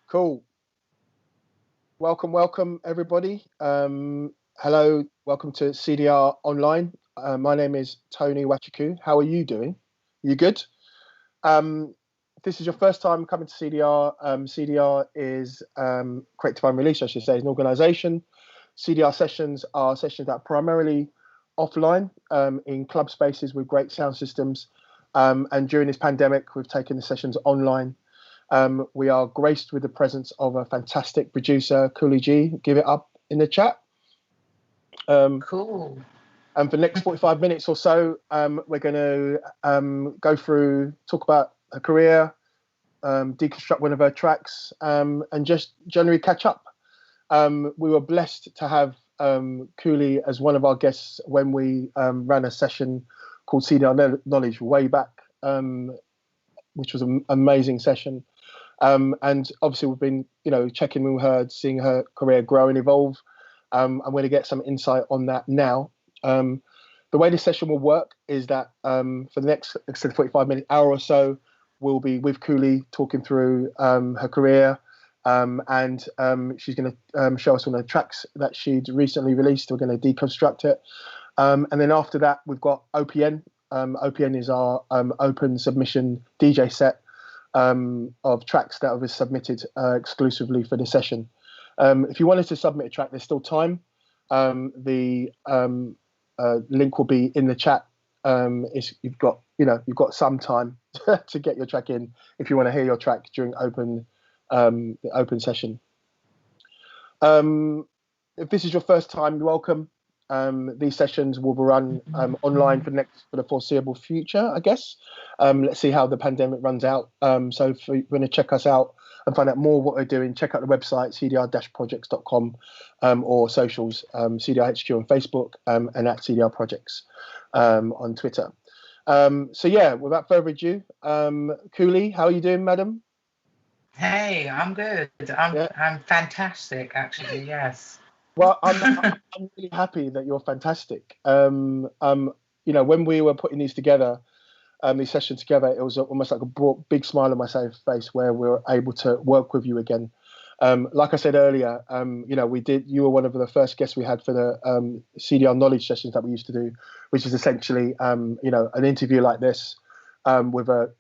Cool. Welcome, everybody. Hello, welcome to CDR Online. My name is Tony Nwachukwu. How are you doing? You good? If this is your first time coming to CDR, CDR is Creative and Release, I should say, is an organisation. CDR sessions are sessions that are primarily offline in club spaces with great sound systems. And during this pandemic, we've taken the sessions online. We are graced with the presence of a fantastic producer, Cooly G. Give it up in the chat. Cool. And for the next 45 minutes or so, we're going to go through, talk about her career, deconstruct one of her tracks, and just generally catch up. We were blessed to have Cooly as one of our guests when we ran a session called CDR Knowledge way back, which was an amazing session. And obviously we've been, checking with her, seeing her career grow and evolve. I'm going to get some insight on that now. The way this session will work is that for the next 45-minute hour or so, we'll be with Cooly talking through her career, and she's going to show us one of the tracks that she'd recently released. We're going to deconstruct it. And then after that, we've got OPN. OPN is our open submission DJ set of tracks that were submitted exclusively for the session. If you wanted to submit a track, there's still time. The link will be in the chat. You've got some time to get your track in if you want to hear your track during the open session. If this is your first time, welcome. These sessions will be run online for the foreseeable future, I guess. Let's see how the pandemic runs out. So if you want to check us out and find out more what we're doing, check out the website, cdr-projects.com, or socials, CDR HQ on Facebook, and at CDR Projects on Twitter. So yeah, without further ado, Cooly, how are you doing, madam? Hey, I'm good. I'm fantastic, actually, yes. Well, I'm really happy that you're fantastic. When we were putting these together, these sessions together, it was almost like a big smile on my face where we were able to work with you again. Like I said earlier, you were one of the first guests we had for the CDR Knowledge sessions that we used to do, which is essentially, an interview like this with a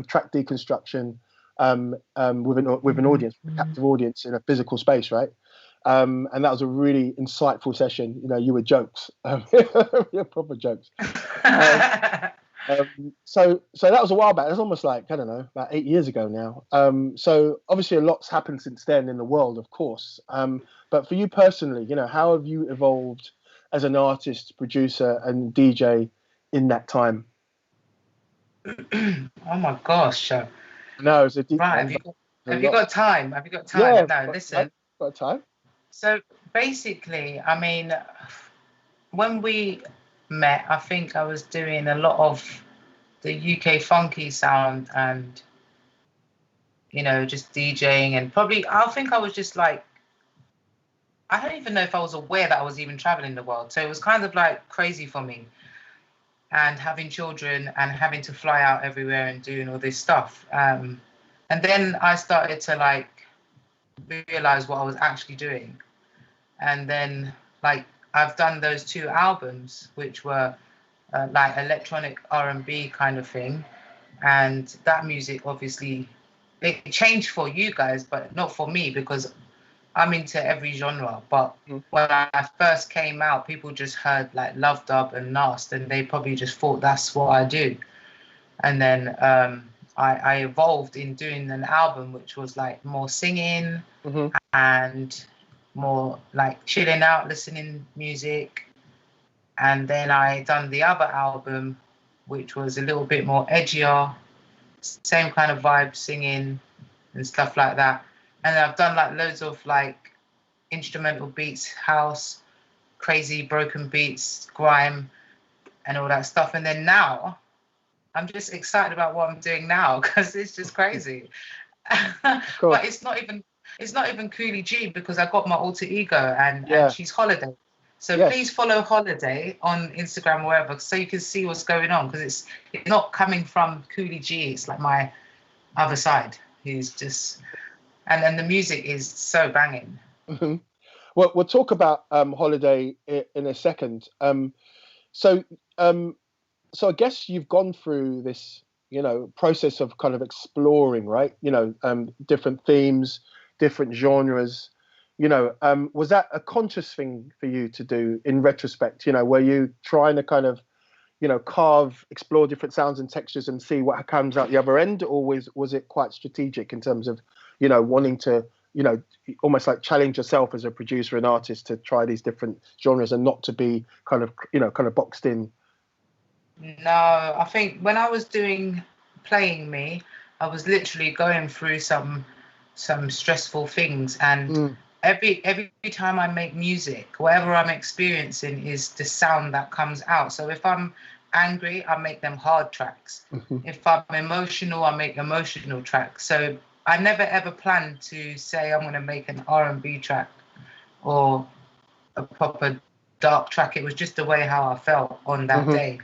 track deconstruction with an audience, a captive audience in a physical space, right? And that was a really insightful session. You were jokes, you're proper jokes. So that was a while back. It was almost like, I don't know, about 8 years ago now. So obviously a lot's happened since then in the world, of course. But for you personally, how have you evolved as an artist, producer, and DJ in that time? Oh my gosh! No, it's a deep. Right, have you got time? Have you got time? Yeah, no, listen. Got time. So basically, I mean, when we met, I think I was doing a lot of the UK funky sound and, just DJing, and probably, I think I was just like, I don't even know if I was aware that I was even traveling the world. So it was kind of like crazy for me, and having children and having to fly out everywhere and doing all this stuff. And then I started to realize what I was actually doing. And then I've done those 2 albums, which were electronic R&B kind of thing. And that music, obviously, it changed for you guys, but not for me, because I'm into every genre. But when I first came out, people just heard Love Dub and Nast, and they probably just thought that's what I do. And then I evolved in doing an album which was more singing and more chilling out, listening music. And then I done the other album, which was a little bit more edgier, same kind of vibe, singing and stuff like that. And then I've done loads of instrumental beats, house, crazy broken beats, grime, and all that stuff. And then now I'm just excited about what I'm doing now, because it's just crazy. But it's not even Cooly G, because I got my alter ego and she's Holiday. So please follow Holiday on Instagram or wherever, so you can see what's going on, because it's not coming from Cooly G. It's my other side, who's just And then the music is so banging. Mm-hmm. Well, we'll talk about Holiday in a second. So I guess you've gone through this, process of kind of exploring, right? Different themes, different genres. Was that a conscious thing for you to do in retrospect? Were you trying to kind of, explore different sounds and textures and see what comes out the other end, or was it quite strategic in terms of, wanting to, almost like challenge yourself as a producer and artist to try these different genres and not to be kind of boxed in? No, I think when I was playing me, I was literally going through some stressful things, and every time I make music, whatever I'm experiencing is the sound that comes out. So if I'm angry, I make them hard tracks. If I'm emotional, I make emotional tracks. So I never ever planned to say I'm going to make an R&B track or a proper dark track. It was just the way how I felt on that day.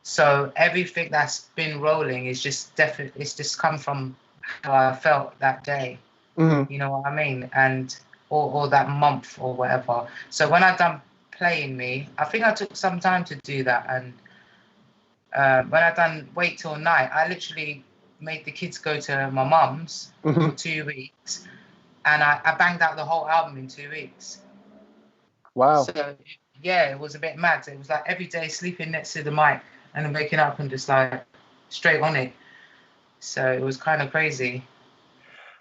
So everything that's been rolling is just definitely, it's just come from how I felt that day. You know what I mean? And or that month or whatever. So when I done playing me, I think I took some time to do that. And when I done Wait Till Night, I literally made the kids go to my mum's for 2 weeks, and I banged out the whole album in 2 weeks. Wow. So yeah, it was a bit mad. It was like every day sleeping next to the mic and then waking up and just like straight on it. So it was kind of crazy.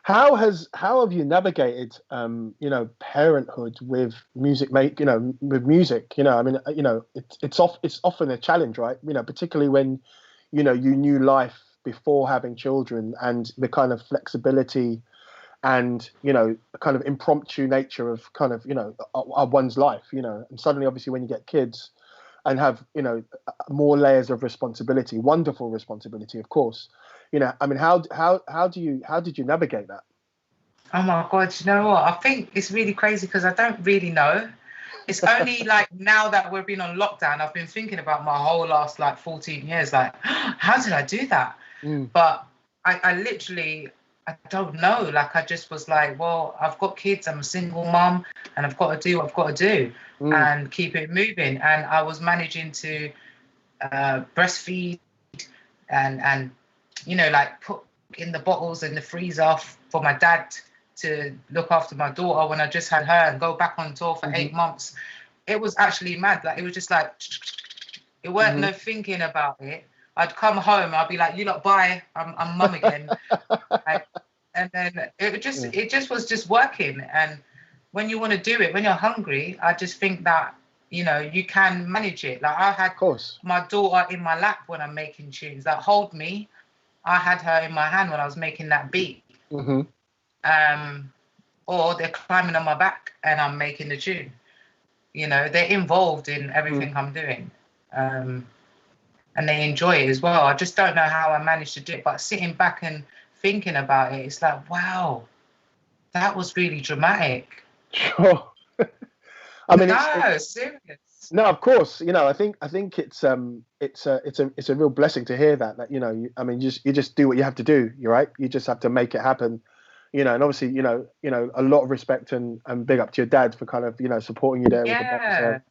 How have you navigated parenthood with music with music? I mean, it's often a challenge, right? Particularly when you knew life before having children, and the kind of flexibility and kind of impromptu nature of kind of of one's life, and suddenly obviously when you get kids and have more layers of responsibility, wonderful responsibility, of course. I mean, how did you navigate that? Oh my God, you know what? I think it's really crazy because I don't really know. It's only like now that we've been on lockdown, I've been thinking about my whole last like 14 years, like, how did I do that? But I literally, I don't know. Like, I just was like, well, I've got kids, I'm a single mom, and I've got to do what I've got to do and keep it moving. And I was managing to breastfeed and like put in the bottles in the freezer for my dad to look after my daughter when I just had her, and go back on tour for 8 months. It was actually mad. Like, it was just like, it weren't no thinking about it. I'd come home, I'd be like, you lot, bye, I'm mum again. And then it just was just working. And when you want to do it, when you're hungry, I just think that, you can manage it. Like, I had my daughter in my lap when I'm making tunes. Like, hold me. I had her in my hand when I was making that beat. Or they're climbing on my back and I'm making the tune. They're involved in everything I'm doing. And they enjoy it as well. I just don't know how I managed to do it. But sitting back and thinking about it, it's like, wow, that was really dramatic. Sure. I mean, it's serious. No, of course. I think it's a real blessing to hear that you just do what you have to do. You're right. You just have to make it happen. And obviously, a lot of respect and big up to your dad for kind of, supporting you there with the box.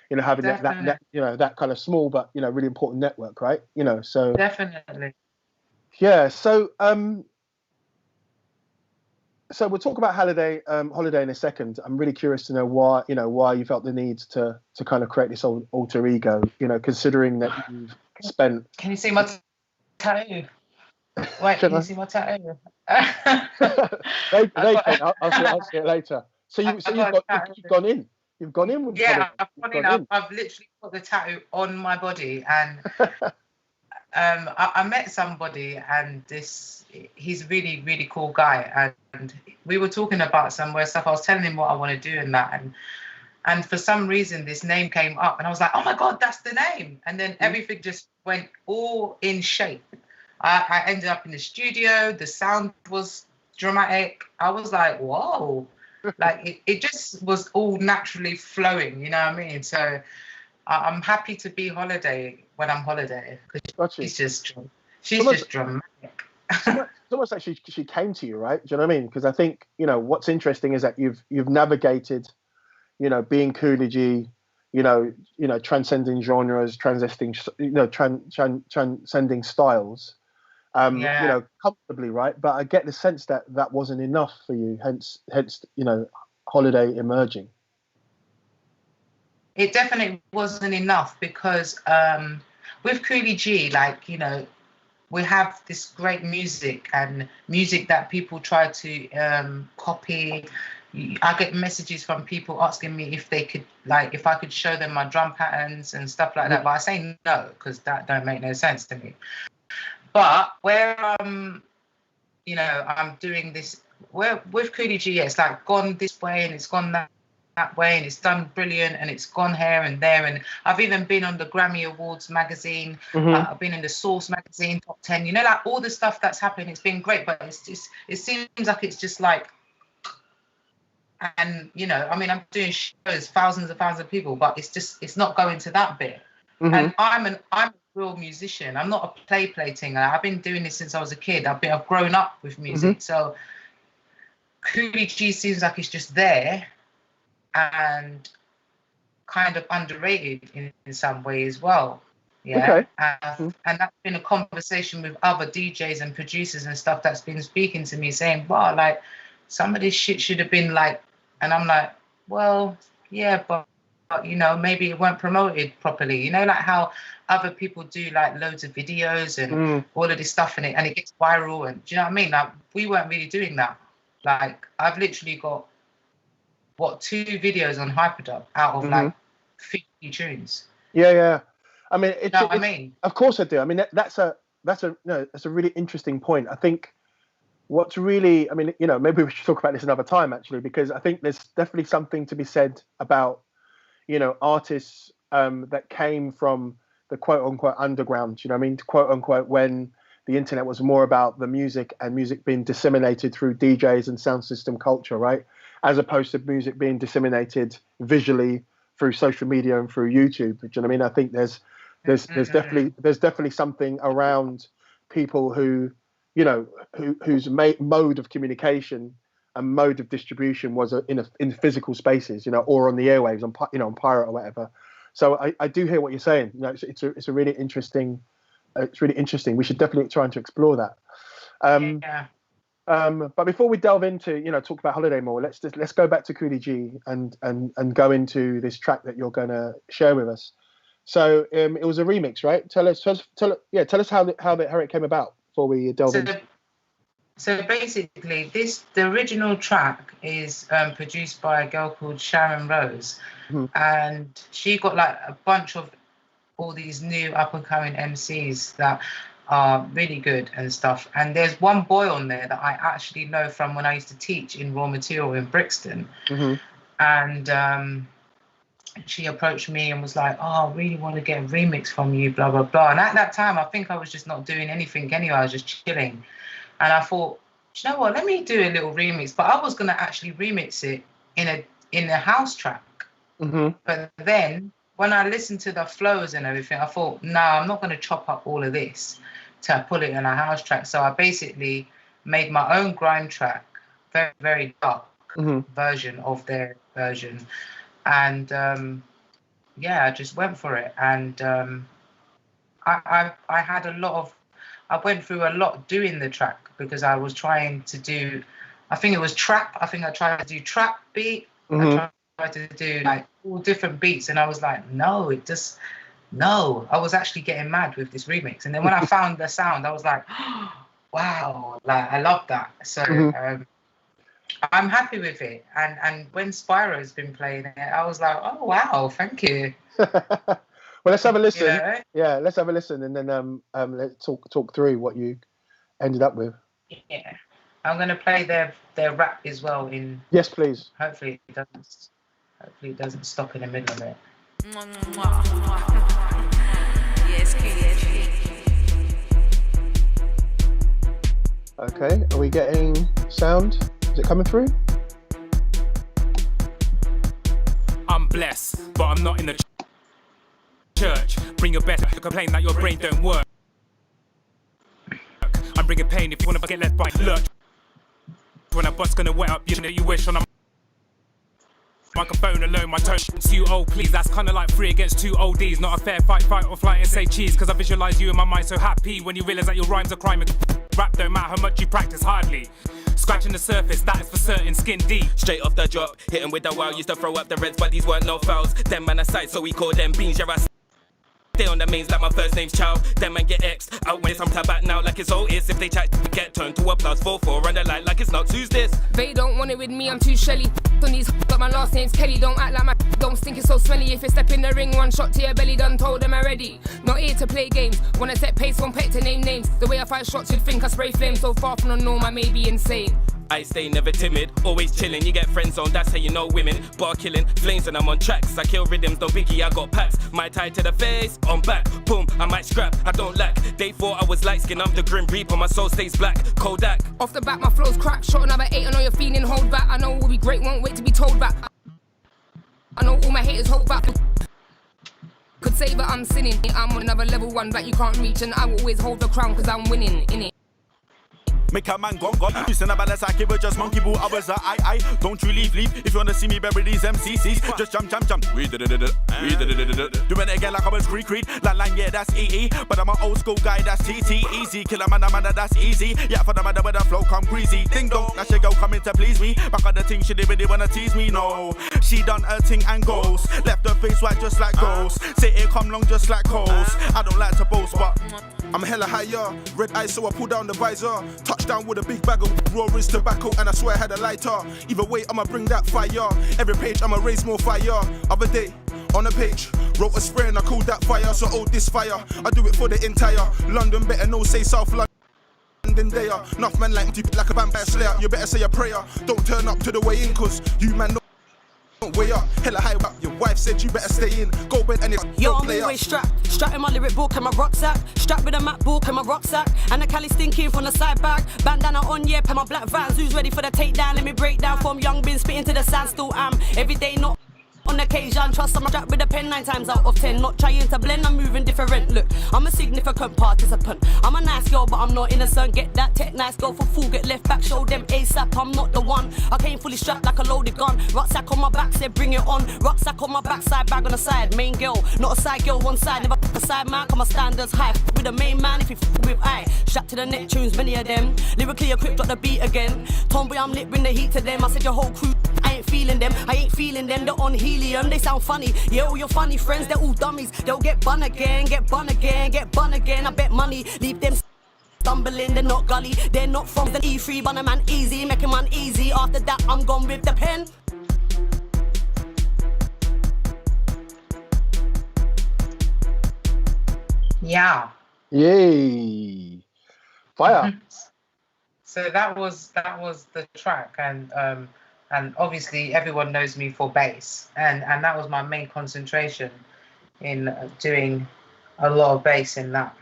Having that kind of small but really important network, right? So definitely. Yeah. So so we'll talk about Holiday in a second. I'm really curious to know why you felt the need to kind of create this alter ego, considering that you've spent. Can you see my tattoo? Wait, can you see my tattoo? I'll see it later. So you've gone in. You've gone in with I've literally put the tattoo on my body, and I met somebody, and he's really, really cool guy, and we were talking about some stuff. I was telling him what I want to do and that, and for some reason this name came up, and I was like, oh my God, that's the name. And then everything just went all in shape. I ended up in the studio. The sound was dramatic. I was like, whoa. Like, it just was all naturally flowing, you know what I mean? So I'm happy to be Holiday when I'm Holiday, because she's just dramatic. almost like she came to you, right? Do you know what I mean? Because I think, you know, what's interesting is that you've navigated, you know, being Cooly G, you know, transcending genres, transcending styles, you know, comfortably, right? But I get the sense that that wasn't enough for you, hence, you know, Holiday emerging. It definitely wasn't enough because with Cooly G, like, you know, we have this great music and music that people try to copy. I get messages from people asking me if they could, like, if I could show them my drum patterns and stuff like that. But I say no, because that don't make no sense to me. But where you know, I'm doing this, where with Cooly G, it's like gone this way and it's gone that way and it's done brilliant and it's gone here and there. And I've even been on the Grammy Awards magazine. I've been in the Source magazine top 10. You know, like all the stuff that's happening, it's been great, but it's just, it seems like it's just like, and you know, I mean, I'm doing shows, thousands of people, but it's not going to that bit. And I'm a real musician. I'm not a play thing. I've been doing this since I was a kid. I've grown up with music. So Cooly G seems like it's just there and kind of underrated in some way as well. Yeah. Okay. And that's been a conversation with other DJs and producers and stuff that's been speaking to me saying, wow, like some of this shit should have been like, and I'm like, well, yeah, but you know, maybe it weren't promoted properly. You know, like how other people do like loads of videos and all of this stuff and it gets viral. And do you know what I mean? Like we weren't really doing that. Like I've literally got 2 videos on Hyperdub out of like 50 tunes. Yeah. I mean, you know what I mean? Of course I do. I mean, that's a really interesting point. I think what's really, I mean, you know, maybe we should talk about this another time actually, because I think there's definitely something to be said about, you know, artists that came from the quote unquote underground, you know what I mean? Quote unquote, when the internet was more about the music and music being disseminated through DJs and sound system culture, right? As opposed to music being disseminated visually through social media and through YouTube. Do you know what I mean? I think there's definitely something around people who, you know, whose mode of communication and mode of distribution was in physical spaces, you know, or on the airwaves, on pirate or whatever. So I do hear what you're saying. You know, it's a really interesting. It's really interesting. We should definitely try to explore that. But before we delve into, you know, talk about Holiday more, let's go back to Cooly G and go into this track that you're going to share with us. So it was a remix, right? Tell us how it came about before we delve into. So basically, the original track is produced by a girl called Sharon Rose, and she got like a bunch of all these new up and coming MCs that are really good and stuff. And there's one boy on there that I actually know from when I used to teach in Raw Material in Brixton, and she approached me and was like, "Oh, I really want to get a remix from you, blah blah blah." And at that time, I think I was just not doing anything anyway. I was just chilling. And I thought, you know what, let me do a little remix. But I was going to actually remix it in a house track. But then when I listened to the flows and everything, I thought, no, I'm not going to chop up all of this to put it in a house track. So I basically made my own grime track, very, very dark version of their version. And I just went for it. And I had I went through a lot doing the track because I was trying to do, I think it was trap. I think I tried to do trap beat. I tried to do like all different beats. And I was like, no. I was actually getting mad with this remix. And then when I found the sound, I was like, oh, wow, like I love that. So I'm happy with it. And when Spyro's been playing it, I was like, oh, wow, thank you. Well, let's have a listen. You know? Yeah, let's have a listen, and then let's talk through what you ended up with. Yeah, I'm going to play their rap as well. Yes, please. Hopefully it doesn't stop in the middle of it. Yes, okay, are we getting sound? Is it coming through? I'm blessed, but I'm not in the church. Bring your best to complain that your brain don't work. I'm I'm bringing pain if you wanna get left by lurch. When a bus gonna wet up, you know you wish on a microphone alone, my tone you, oh please. That's kinda like 3 against 2 ODs. Not a fair fight or flight and say cheese. Cause I visualize you in my mind so happy. When you realize that your rhymes are crime and rap don't matter how much you practice, hardly. Scratching the surface, that is for certain, skin deep. Straight off the drop, hitting with the wow. Used to throw up the reds, but these weren't no fouls. Them man aside, so we call them beans. Yeah, I stay on the mains like my first name's Chow. Them man get X out when it's I'm back now like it's Otis. If they chat, get turned to a plus 4-4 run the light like it's not who's this. They don't want it with me, I'm too shelly. On these but my last name's Kelly. Don't act like my don't stink, it's so smelly. If you step in the ring, 1 shot to your belly, done told them already. Not here to play games, wanna set pace, won't pay to name names. The way I fight shots, you'd think I spray flames. So far from the norm, I may be insane. I stay never timid, always chilling. You get friends on, that's how you know women. Bar killing, flames when I'm on tracks. I kill rhythms, don't biggie, I got packs. My tie to the face, on back, boom, I might scrap, I don't lack. They thought I was light skin, I'm the grim reaper, my soul stays black. Kodak. Off the bat, my flow's crack. Shot another 8, I know you're feeling, hold back. I know we'll be great, won't wait to be told back. I know all my haters hold back. Could say but I'm sinning. I'm on another level 1 that you can't reach. And I will always hold the crown cause I'm winning, innit? Make a man gone. Listen about the psyche, but just monkey boo. I was I. Don't you leave. If you wanna see me bury these MCCs, just jump. We did it. Doing it again like I was Creed. Line, yeah, that's EE. But I'm an old school guy, that's TT. Easy, kill a man, that's easy. Yeah, for the man where the flow come greasy. Ding dong, that shit go coming to please me. Back on the thing, she didn't really wanna tease me, no. She done her thing and goes. Left her face white just like ghosts. Say it come long just like coals. I don't like to boast, but I'm hella higher. Red eyes, so I pull down the visor. Touchdown with a big bag of roaring tobacco, and I swear I had a lighter. Either way, I'ma bring that fire. Every page, I'ma raise more fire. Other day, on a page, wrote a spray and I called that fire. So hold this fire, I do it for the entire London. Better know, say South London there. Enough man like a vampire slayer. You better say a prayer. Don't turn up to the way in, cause you man know. Way up, hella high up. Your wife said you better stay in. Go bed and it's yo, I'm always strapped in my lyric book and my rucksack. Strapped with a map book and my rucksack. And the Cali stinking from the side bag. Bandana on, yeah, and my black vans. Who's ready for the takedown? Let me break down from young bin, spitting to the sand. Still am every day, not on occasion. Trust I'm strapped with a pen 9 times out of 10. Not trying to blend, I'm moving different. Look, I'm a significant participant. I'm a nice girl, but I'm not innocent. Get that tech, nice girl for fool. Get left back, show them ASAP. I'm not the one. I came fully strapped like a loaded gun. Rucksack on my back, said bring it on. Rucksack on my backside, bag on the side. Main girl, not a side girl, one side. Never a side man, cause my standards high. With the main man, if you with I. Strapped to the neck tunes, many of them. Lyrically equipped, got the beat again. Tomboy, I'm lit, bring the heat to them. I said your whole crew, I ain't feeling them. They're on helium, they sound funny. Yeah, all your funny friends, they're all dummies. They'll get bun again. I bet money, leave them stumbling, they're not gully. They're not from the E3, but a man easy, make a man easy. After that, I'm gone with the pen. Yeah. Yay. Fire. So that was the track, and obviously everyone knows me for bass, and that was my main concentration in doing a lot of bass in that.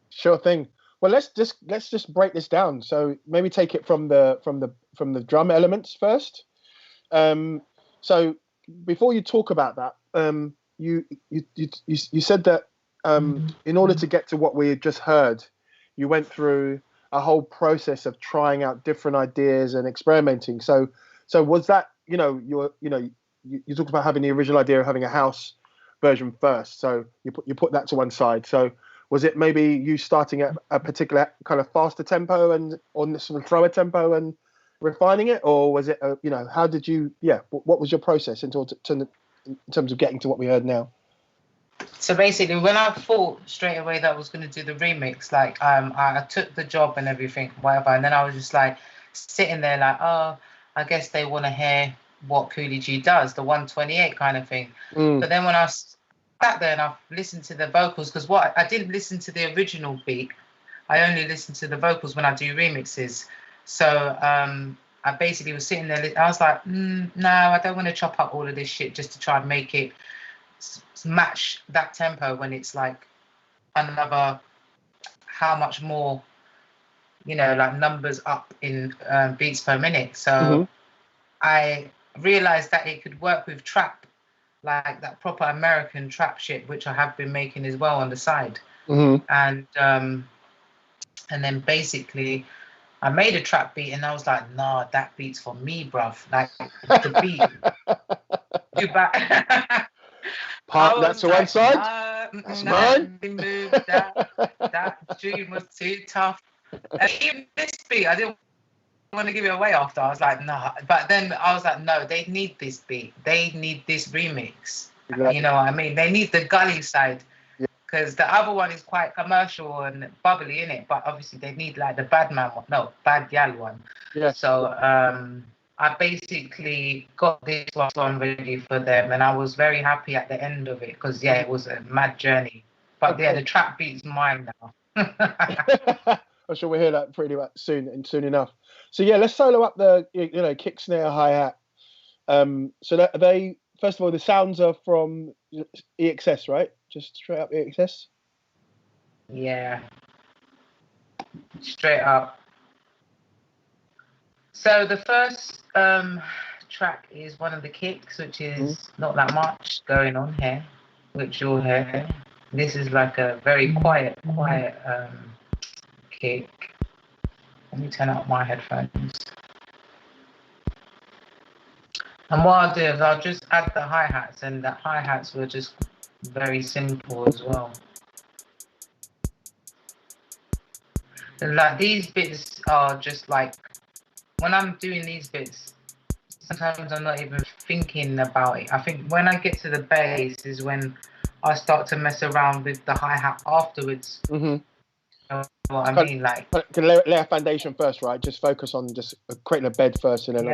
Sure thing. Well, let's just break this down. So maybe take it from the drum elements first. So before you talk about that, you said that in order to get to what we had just heard, you went through a whole process of trying out different ideas and experimenting. So was that, you talked about having the original idea of having a house version first. So you put that to one side. So was it maybe you starting at a particular kind of faster tempo and on some slower tempo and refining it, or was it, how did you, what was your process in terms of getting to what we heard now? So basically, when I thought straight away that I was going to do the remix, like I took the job and everything, whatever, and then I was just like sitting there like, oh, I guess they want to hear what Cooly G does, the 128 kind of thing. But then when I sat there and I listened to the vocals, because I didn't listen to the original beat, I only listen to the vocals when I do remixes. So I basically was sitting there, I was like, no, I don't want to chop up all of this shit just to try and make it match that tempo when it's like another how much more, like numbers up in beats per minute. So I realized that it could work with trap, like that proper American trap shit, which I have been making as well on the side. And And then basically I made a trap beat and I was like, nah, that beat's for me, bruv. Like the beat. Too bad. That's to one side. That's mine. That dream was too tough. And even this beat, I didn't want to give it away after. I was like, nah. But then I was like, no, they need this beat. They need this remix. Exactly. You know what I mean? They need the gully side. Because the other one is quite commercial and bubbly, innit? But obviously they need like the bad gal one. Yeah. So I basically got this one ready for them, and I was very happy at the end of it because it was a mad journey. But yeah, the trap beat's mine now. I'm sure we'll hear that pretty much soon enough. So yeah, let's solo up the kick, snare, hi-hat. So that they, first of all, the sounds are from EXS, right? Just straight up EXS? Yeah. Straight up. So the first track is one of the kicks, which is not that much going on here, which you'll hear. This is like a very quiet kick. Let me turn up my headphones. And what I'll do is I'll just add the hi-hats, and the hi-hats were just very simple as well. And like these bits are just like, when I'm doing these bits, sometimes I'm not even thinking about it. I think when I get to the bass is when I start to mess around with the hi-hat afterwards. Mm-hmm. You know what I mean? Like, can lay a foundation first, right? Just focus on just creating a bed first, and then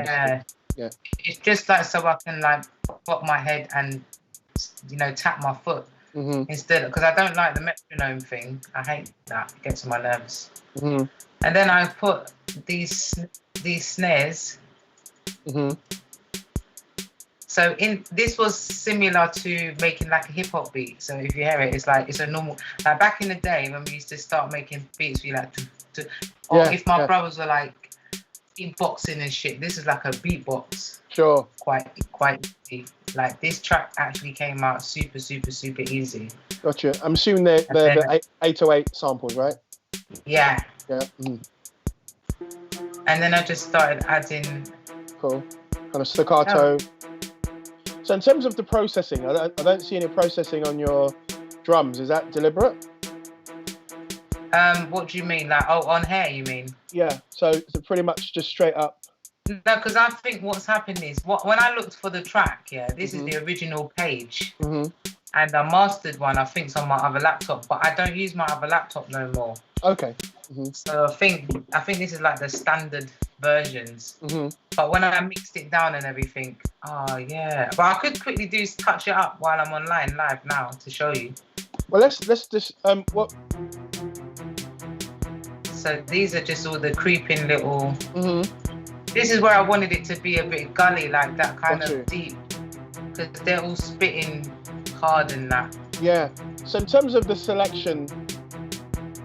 yeah. It's just like so I can like pop my head and tap my foot instead, because I don't like the metronome thing. I hate that. It gets on my nerves. Mm-hmm. And then I put these snares. Mm-hmm. So this was similar to making like a hip hop beat. So if you hear it, it's like it's a normal. Like back in the day when we used to start making beats, we like if my brothers were like beatboxing and shit, this is like a beatbox. Sure. Quite easy. Like this track actually came out super easy. Gotcha. I'm assuming they're the 808 samples, right? Yeah. Yeah. And then I just started adding. Cool. Kind of staccato. So in terms of the processing, I don't see any processing on your drums. Is that deliberate? What do you mean? Like, on here, you mean? Yeah. So pretty much just straight up. No, because I think what's happened is when I looked for the track, this is the original page, and the mastered one I think's on my other laptop, but I don't use my other laptop no more. Okay. So I think this is like the standard versions. But when I mixed it down and everything, but I could quickly touch it up while I'm online live now to show you. Well, let's just what. So these are just all the creeping little. This is where I wanted it to be a bit gully, like that kind of deep, because they're all spitting hard and that. Yeah. So in terms of the selection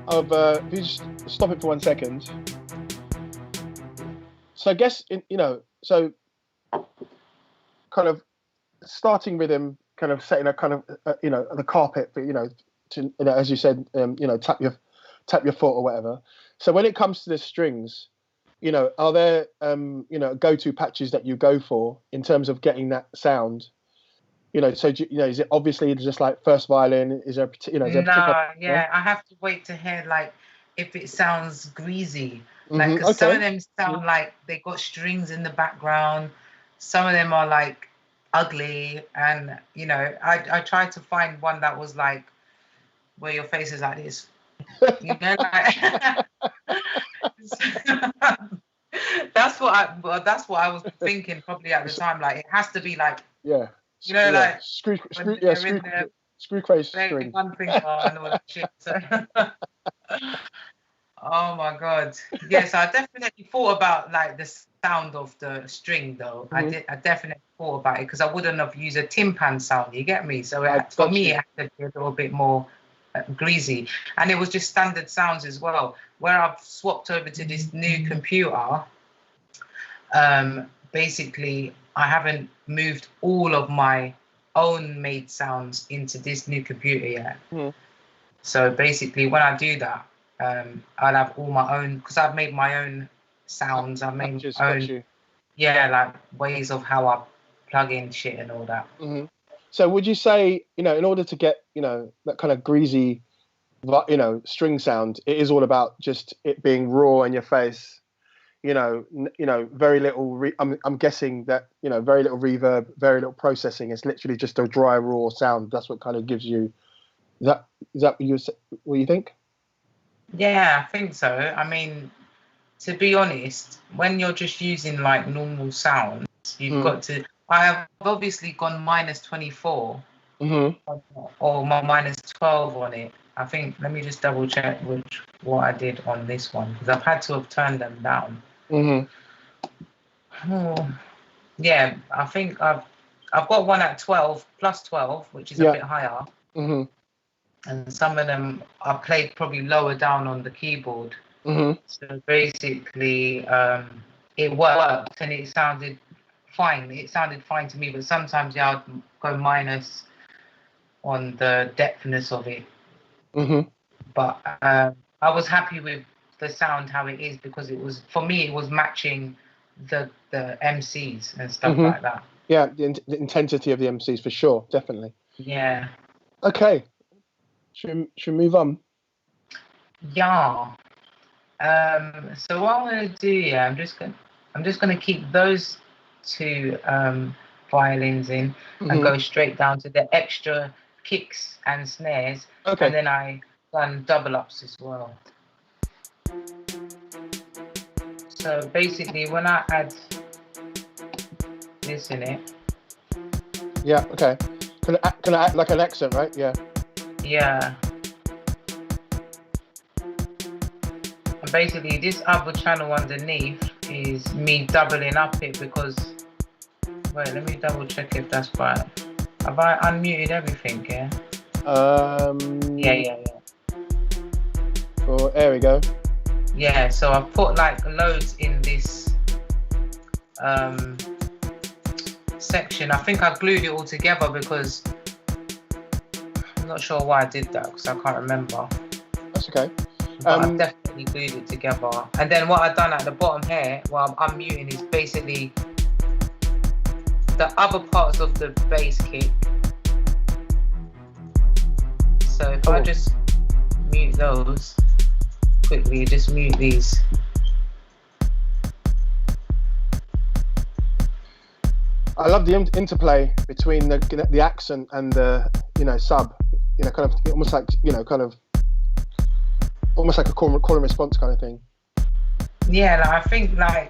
of, if you just stop it for 1 second. So I guess so kind of starting rhythm, kind of setting a kind of the carpet, but to as you said, tap your foot or whatever. So when it comes to the strings, are there go-to patches that you go for in terms of getting that sound? So is it obviously just like first violin? Is there I have to wait to hear like if it sounds greasy. Like, because some of them sound like they got strings in the background. Some of them are like ugly, and I tried to find one that was like where your face is like this. That's what I was thinking probably at the time. Like it has to be like like screw face string. One thing and all that shit. So. Oh my god! Yes, I definitely thought about like the sound of the string though. I definitely thought about it because I wouldn't have used a timpan sound. You get me? So for me, it had to be a little bit more greasy, and it was just standard sounds as well. Where I've swapped over to this new computer, basically I haven't moved all of my own made sounds into this new computer yet. So basically, when I do that, I'll have all my own, because I've made my own sounds. I've made my own, like ways of how I plug in shit and all that. Mm-hmm. So would you say, in order to get, that kind of greasy, string sound, it is all about just it being raw in your face, very little, I'm guessing that, very little reverb, very little processing. It's literally just a dry, raw sound. That's what kind of gives you, is that what you think? Yeah, I think so. I mean, to be honest, when you're just using like normal sounds, you've got to, I have obviously gone -24 or my -12 on it. I think, let me just double check what I did on this one, because I've had to have turned them down. Yeah, I think I've got one at 12 plus 12, which is a bit higher. And some of them I played probably lower down on the keyboard. So basically, it worked and it sounded fine. It sounded fine to me, but sometimes I'd go minus on the depthness of it. But I was happy with the sound how it is, because it was, for me, it was matching the MCs and stuff like that. Yeah, the intensity of the MCs for sure, definitely. Yeah. Okay. Should we move on? Yeah. So what I'm gonna do, I'm just gonna keep those two violins in and go straight down to the extra kicks and snares. Okay. And then I done double ups as well. So basically, when I add this in it. Yeah. Okay. Can I act like an accent, right? Yeah. Yeah. And basically, this other channel underneath is me doubling up it, because, wait, let me double check if that's right. Have I unmuted everything? Yeah. Yeah. Oh, there we go. Yeah. So I put like loads in this section. I think I glued it all together because I'm not sure why I did that, because I can't remember. That's okay. But I've definitely glued it together. And then what I've done at the bottom here, while I'm unmuting, is basically the other parts of the bass kick. So if I just mute those quickly, just mute these. I love the interplay between the accent and the sub, kind of almost like almost like a call and response kind of thing. Yeah, like, I think like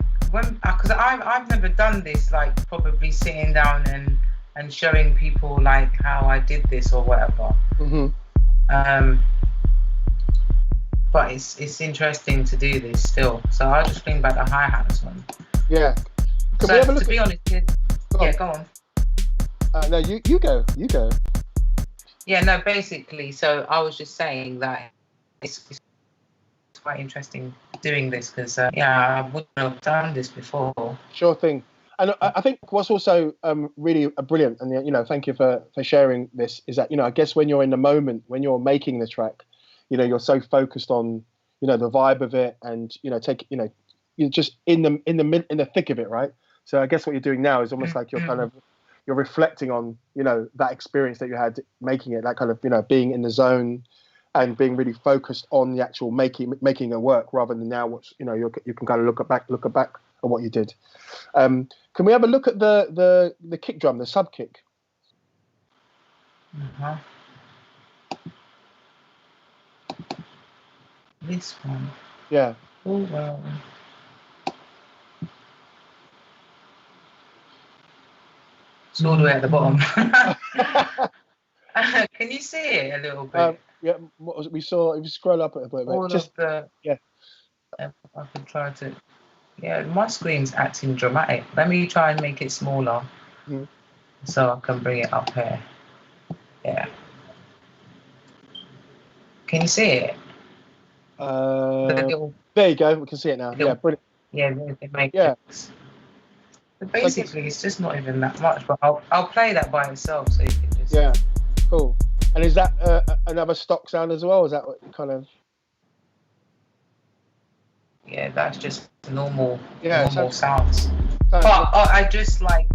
because I've never done this, like probably sitting down and showing people like how I did this or whatever. But it's interesting to do this still. So I'll just bring back the hi-hats one. Yeah. So to be honest, go on. No, you go. Yeah, no, basically, so I was just saying that it's quite interesting doing this, because I wouldn't have done this before. Sure thing. And I think what's also really brilliant, and thank you for sharing this, is that I guess when you're in the moment, when you're making the track, you're so focused on the vibe of it, and you're just in the thick of it, right? So I guess what you're doing now is almost like you're reflecting on that experience that you had making it, that kind of being in the zone and being really focused on the actual making a work, rather than now what's you can kind of look back on what you did. Can we have a look at the kick drum, the sub kick? This one. Yeah. Oh wow. It's all the way at the bottom. Can you see it a little bit? Yeah, what was it we saw? If you scroll up a bit, yeah. I can try to. Yeah, my screen's acting dramatic. Let me try and make it smaller, so I can bring it up here. Yeah. Can you see it? There you go. We can see it now. Yeah, brilliant. Yeah, it makes sense. But basically, it's just not even that much. But I'll play that by itself, so you can just. Yeah, cool. And is that another stock sound as well? Is that what kind of? yeah, that's just normal sounds sounds. But I just like.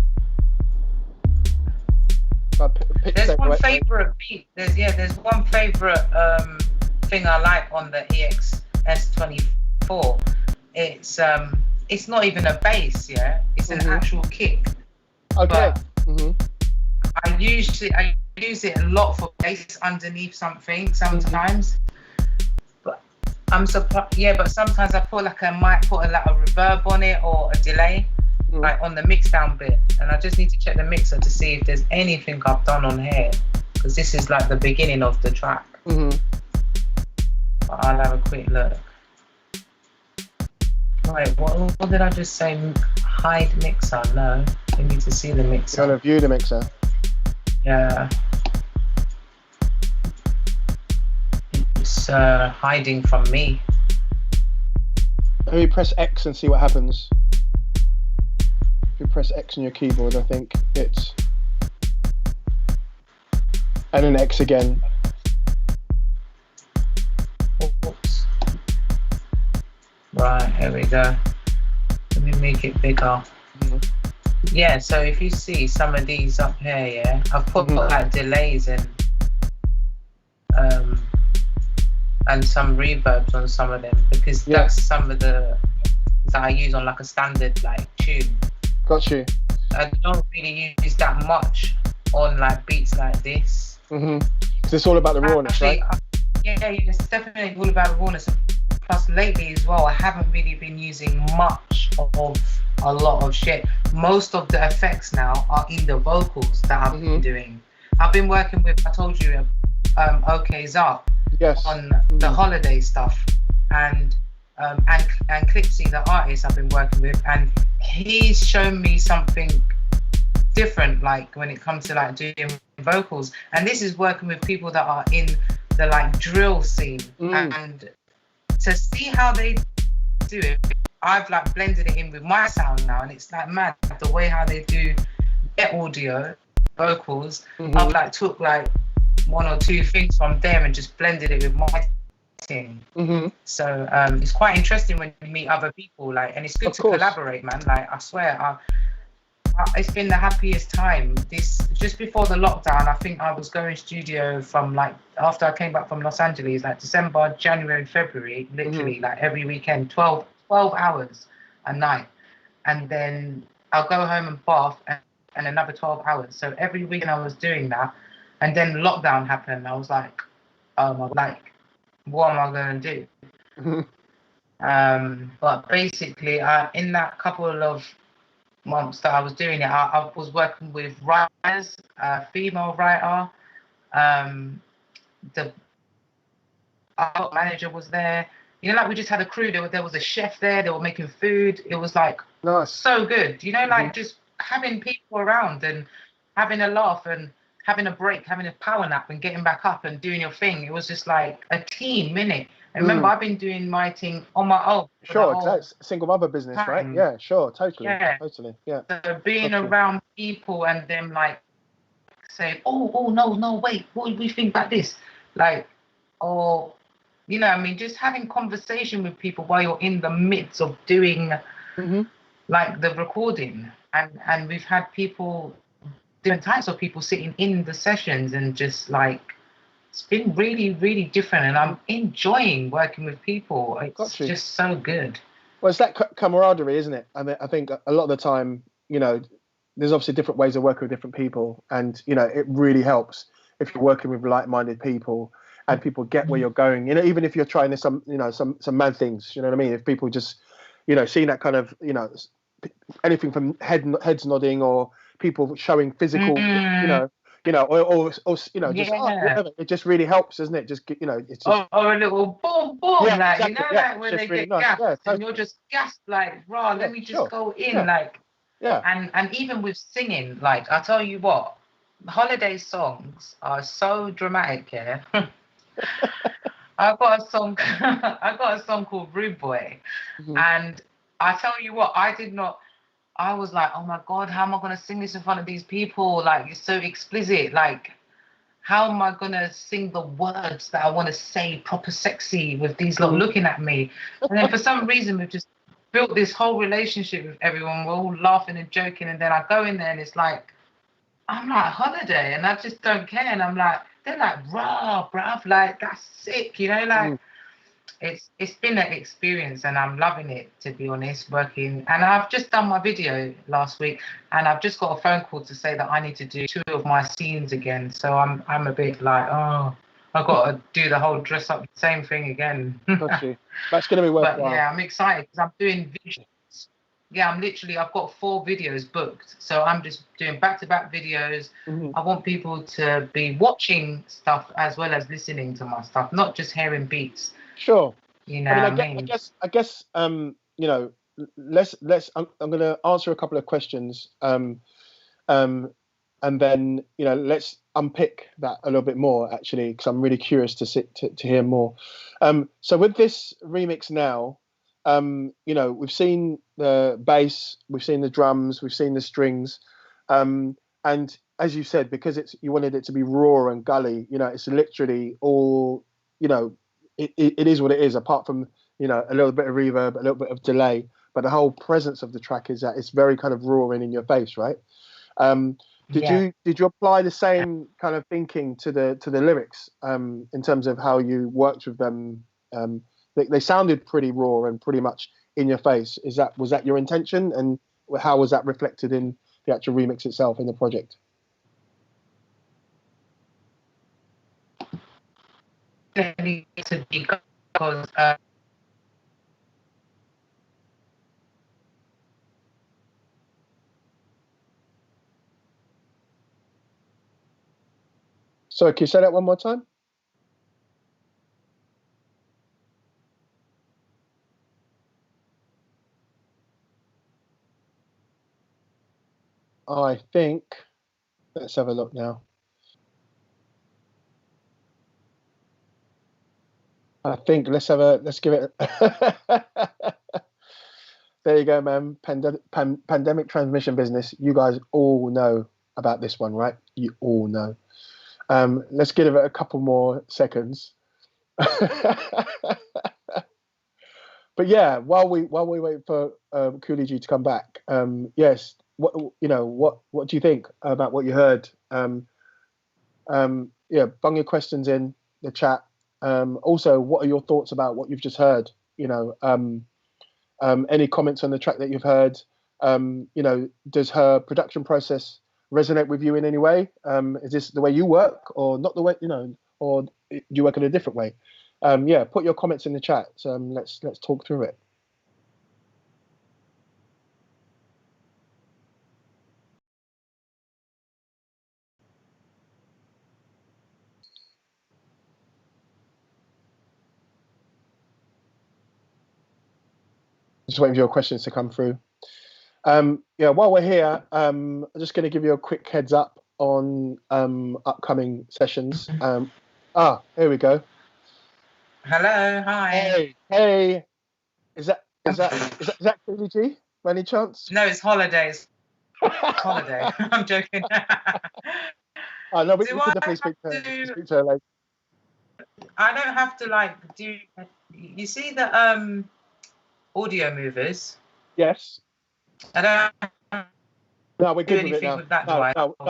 There's one favorite beat. There's one favorite thing I like on the EX-S24. It's not even a bass, yeah. It's an actual kick. Okay. I use it a lot for bass underneath something sometimes. But I'm surprised. Yeah, but sometimes I might put a lot of reverb on it or a delay, like on the mix down bit, and I just need to check the mixer to see if there's anything I've done on here, because this is like the beginning of the track. But I'll have a quick look. Wait, what did I just say? Hide mixer? No, you need to see the mixer. You want to view the mixer? Yeah. It's hiding from me. Maybe press X and see what happens. If you press X on your keyboard, I think it's... And then X again. Oops. Right, here we go. Let me make it bigger. Yeah, so if you see some of these up here, yeah, I've put like delays in, and some reverbs on some of them, because that's some of the that I use on like a standard like tune. Got you. I don't really use that much on like beats like this. Because it's all about the rawness, right? Yeah, it's definitely all about the rawness. Plus, lately as well, I haven't really been using much of a lot of shit. Most of the effects now are in the vocals that I've been doing. I've been working with, I told you, OK Zarp on the holiday stuff, and Clipsy, the artist I've been working with, and he's shown me something different, like when it comes to like doing vocals. And this is working with people that are in the like drill scene, and to see how they do it, I've like blended it in with my sound now, and it's like mad the way how they do their audio vocals. I've like took like one or two things from them and just blended it with my thing. So it's quite interesting when you meet other people, like, and it's good to collaborate, man. Like, I swear, it's been the happiest time. This just before the lockdown, I think I was going studio from like after I came back from Los Angeles, like December, January, February, literally like every weekend, 12 hours a night, and then I'll go home and bath and another 12 hours. So every weekend I was doing that, and then lockdown happened. I was like, like, what am I going to do? But basically, in that couple of months that I was doing it, I was working with writers, female writer, the art manager was there. You know, like we just had a crew. There was a chef there. They were making food. It was like so good. You know, like just having people around and having a laugh and having a break, having a power nap and getting back up and doing your thing. It was just like a team, innit? And remember, I've been doing my thing on my own. Sure, that's single mother business, time. Right? Yeah, sure, totally. Yeah. So being around people and them like saying, oh, no, wait, what do we think about this? Like, or, you know, I mean, just having conversation with people while you're in the midst of doing like the recording. And we've had people, different types of people sitting in the sessions, and just like, it's been really, really different, and I'm enjoying working with people. It's just so good. Well, it's that camaraderie, isn't it? I mean, I think a lot of the time, you know, there's obviously different ways of working with different people, and you know, it really helps if you're working with like-minded people and people get where you're going. You know, even if you're trying some mad things, you know what I mean? If people just, you know, seeing that kind of, you know, anything from heads nodding or people showing physical, you know, or you know, just whatever. It just really helps, doesn't it? Just, you know, it's just or a little boom, like exactly. You know, like when they really get gassed, totally. And you're just gassed, like, raw. Let me just go in, like, and even with singing, like, I tell you what, holiday songs are so dramatic. Yeah, I got a song called Rude Boy, and I tell you what, I was like, oh my God, how am I going to sing this in front of these people? Like, it's so explicit. Like, how am I gonna sing the words that I want to say proper sexy with these lot looking at me? And then for some reason we've just built this whole relationship with everyone. We're all laughing and joking, and then I go in there and it's like, I'm like, holiday, and I just don't care. And I'm like, they're like, rah, bruv, like that's sick, you know, like it's been an experience, and I'm loving it, to be honest, working. And I've just done my video last week, and I've just got a phone call to say that I need to do 2 of my scenes again. So I'm a bit like, oh, I've got to do the whole dress up the same thing again. Got you. That's going to be worthwhile. But yeah, I'm excited because I'm doing visuals. Yeah, I've got 4 videos booked. So I'm just doing back-to-back videos. I want people to be watching stuff as well as listening to my stuff, not just hearing beats. Sure. You know, I guess you know, let's I'm going to answer a couple of questions, and then, you know, let's unpick that a little bit more, actually, because I'm really curious to hear more. So with this remix now, you know, we've seen the bass, we've seen the drums, we've seen the strings, and as you said, because you wanted it to be raw and gully, you know, it's literally all, you know, it is what it is, apart from, you know, a little bit of reverb, a little bit of delay, but the whole presence of the track is that it's very kind of raw and in your face, right? Did you apply the same kind of thinking to the lyrics, in terms of how you worked with them? They sounded pretty raw and pretty much in your face. Was that your intention, and how was that reflected in the actual remix itself in the project? Need to be, because Sorry, can you say that one more time? I think, let's have a look now. I think let's give it. There you go, man. Pandemic transmission business. You guys all know about this one, right? You all know. Let's give it a couple more seconds. But yeah, while we wait for Cooly G to come back, yes, what do you think about what you heard? Yeah, bung your questions in the chat. Also, what are your thoughts about what you've just heard? You know, any comments on the track that you've heard? You know, does her production process resonate with you in any way? Is this the way you work, or not the way, you know, or do you work in a different way? Yeah, put your comments in the chat. Let's talk through it. Just waiting for your questions to come through. Yeah, while we're here, I'm just going to give you a quick heads up on upcoming sessions. Here we go. Hello, hi. Hey. Is that Cooly G by any chance? No, it's holidays. Holiday. I'm joking. Oh no, we can definitely speak to her later. I don't have to do. You see the audio movers? Yes. I don't. No, we're good with it now. No,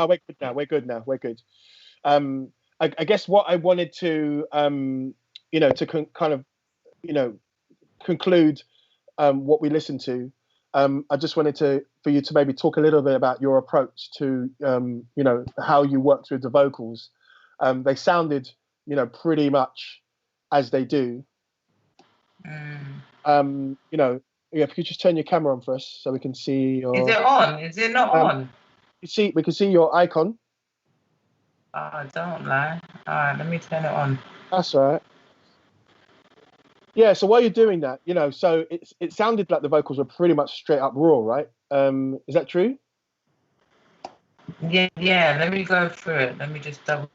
we're good now. We're good. I guess what I wanted to, you know, to kind of, you know, conclude what we listened to. I just wanted for you to maybe talk a little bit about your approach to, you know, how you worked with the vocals. They sounded, you know, pretty much as they do. You know, yeah, if you could just turn your camera on for us so we can see your... Is it on? Is it not on? We can see your icon. Oh, don't lie. All right, let me turn it on. That's all right. Yeah, so while you're doing that, you know, so it sounded like the vocals were pretty much straight up raw, right? Is that true? Yeah, let me go through it. Let me just double.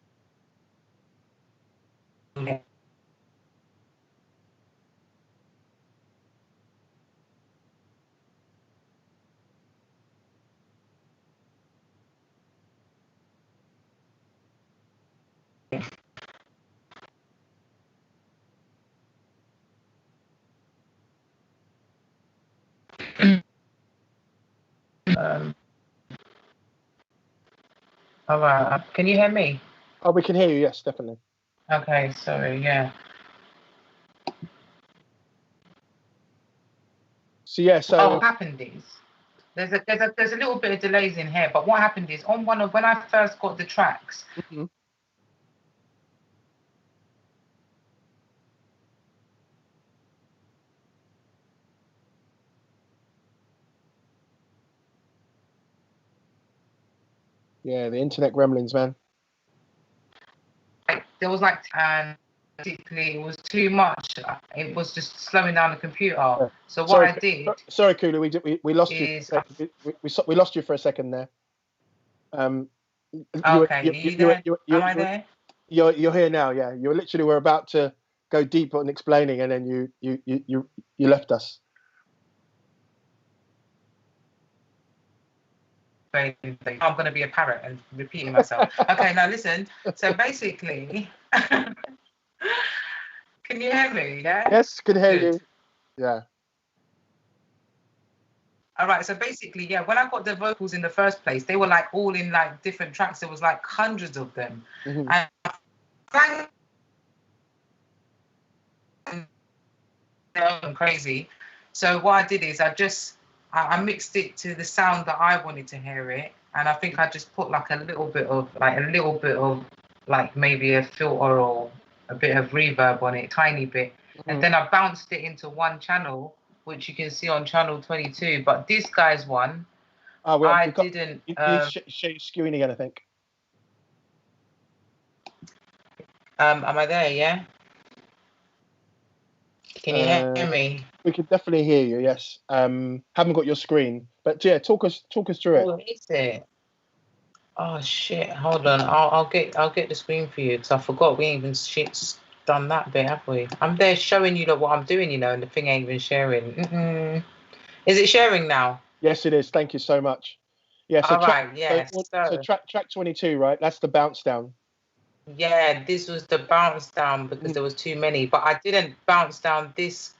All right. Can you hear me? Oh, we can hear you. Yes, definitely. Okay. Sorry. Yeah. So yeah. So what happened is there's a little bit of delays in here, but what happened is on one of when I first got the tracks. Mhm. Yeah, the internet gremlins, man. There was like, and basically it was too much. It was just slowing down the computer. Yeah. So what I did. Sorry, Cooly, we lost you. We lost you for a second there. Okay, am I there? You're here now. Yeah, you literally were about to go deep on explaining, and then you left us. I'm going to be a parrot and repeating myself. Okay, now listen. So basically, can you hear me? Yeah. Yes, can hear you. Yeah. All right. So basically, yeah, when I got the vocals in the first place, they were like all in like different tracks. There was like hundreds of them, and they're crazy. So what I did is I mixed it to the sound that I wanted to hear it, and I think I just put like a little bit of maybe a filter or a bit of reverb on it, tiny bit, and then I bounced it into one channel, which you can see on channel 22. But this guy's one, I didn't. You show your skewing again, I think. Am I there? Yeah. Can you hear me? We can definitely hear you. Yes. Haven't got your screen, but yeah, talk us through it. What is it? Oh shit! Hold on. I'll get the screen for you because I forgot we ain't even done that bit, have we? I'm there showing you what I'm doing, and the thing ain't even sharing. Is it sharing now? Yes, it is. Thank you so much. Yeah. So so track 22, right? That's the bounce down. Yeah, this was the bounce down because there was too many, but I didn't bounce down this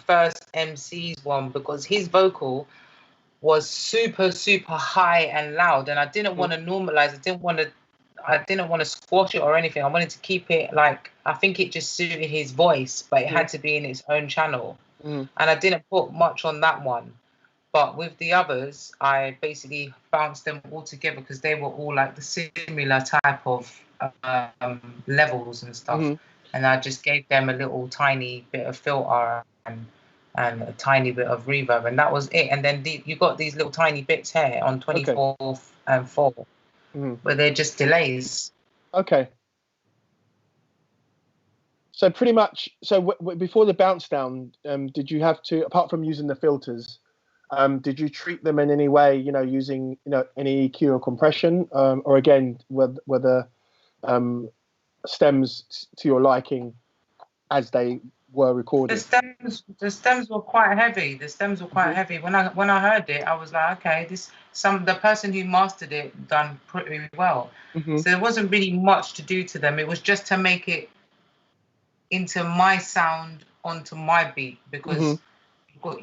first MC's one because his vocal was super high and loud, and I didn't want to normalize. I didn't want to squash it or anything. I wanted to keep it like, I think it just suited his voice, but it had to be in its own channel, and I didn't put much on that one. But with the others, I basically bounced them all together because they were all like the similar type of levels and stuff, and I just gave them a little tiny bit of filter and a tiny bit of reverb, and that was it. And then you got these little tiny bits here on 24th and 4, where they're just delays. Okay. So pretty much, before the bounce down, did you have to, apart from using the filters, did you treat them in any way, using any EQ or compression, or again, whether stems to your liking as they were recorded? The stems were quite heavy. When I heard it, I was like, okay, the person who mastered it done pretty well. So there wasn't really much to do to them. It was just to make it into my sound onto my beat, because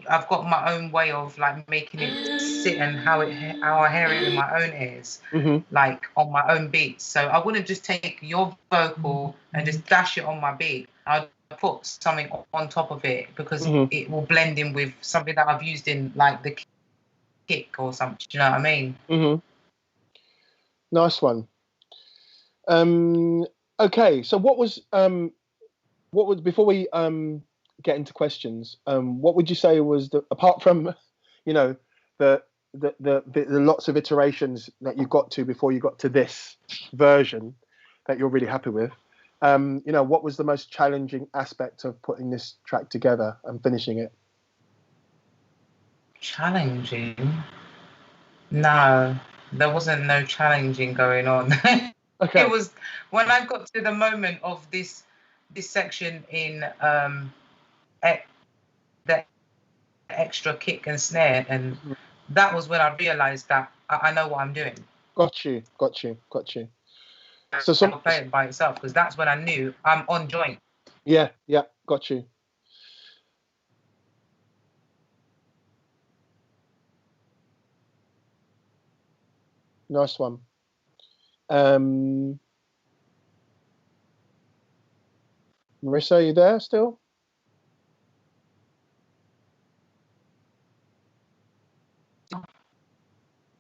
I've got my own way of like making it sit and how I hear it in my own ears, like on my own beats. So I wouldn't just take your vocal and just dash it on my beat. I'd put something on top of it because it will blend in with something that I've used in like the kick or something. Do you know what I mean? Nice one. Okay, so what was before we get into questions, what would you say was apart from the lots of iterations that you got to before you got to this version that you're really happy with, what was the most challenging aspect of putting this track together and finishing it? Challenging? No, there wasn't no challenging going on. Okay. It was when I got to the moment of this section in the extra kick and snare, and that was when I realized that I know what I'm doing. Got you. So I'll play it by itself, because that's when I knew I'm on joint. Yeah, got you. Nice one. Marissa, are you there still?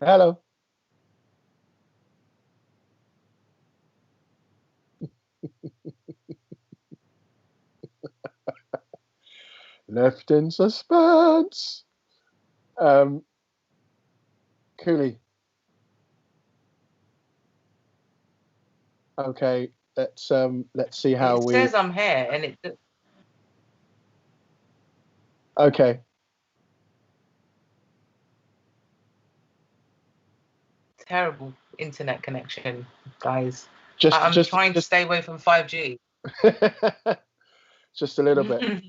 Hello. Left in suspense. Cooly. Okay, let's see how it says I'm here, and it. Okay. Terrible internet connection, guys. I'm trying to stay away from 5G. Just a little bit.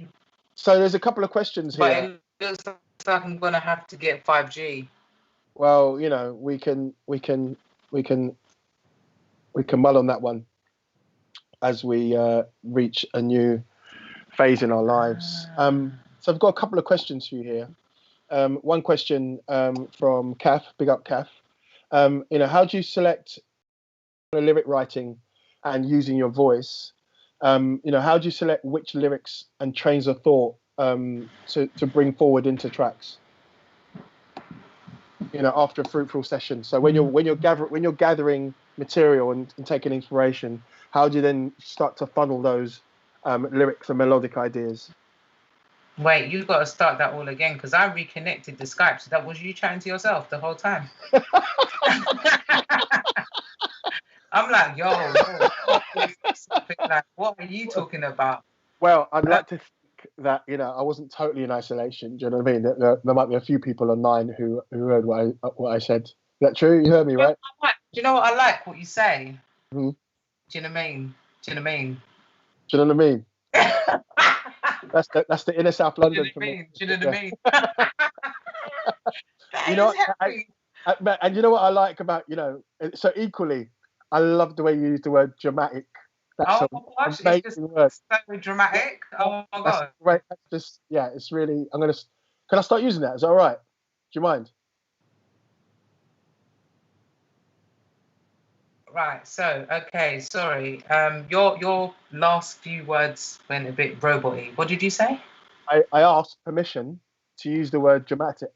So there's a couple of questions here. But it looks like I'm gonna have to get 5G. Well, you know, we can mull on that one as we reach a new phase in our lives. So I've got a couple of questions for you here. One question from Kath, big up Kath. You know, how do you select lyric writing and using your voice? You know, how do you select which lyrics and trains of thought to bring forward into tracks? You know, after a fruitful session. So when you're gathering material and taking inspiration, how do you then start to funnel those lyrics and melodic ideas? Wait, you've got to start that all again, because I reconnected the Skype. So that was you chatting to yourself the whole time. I'm like, yo, like, what are you talking about? Well, I'd like to think that, you know, I wasn't totally in isolation. Do you know what I mean? There might be a few people online who heard what I said. Is that true? You heard me, right? Do you know what I like? What you say? Mm-hmm. Do you know what I mean? Do you know what I mean? Do you know what I mean? That's the inner South London. Do you know what I mean? You know, and you know what I like about, you know, so equally, I love the way you use the word dramatic. That's gosh, it's just word. So dramatic. Oh my god. Right. That's just, yeah, it's really, can I start using that? Is that all right? Do you mind? Right, so, okay, sorry. Your last few words went a bit robot-y. What did you say? I asked permission to use the word dramatic.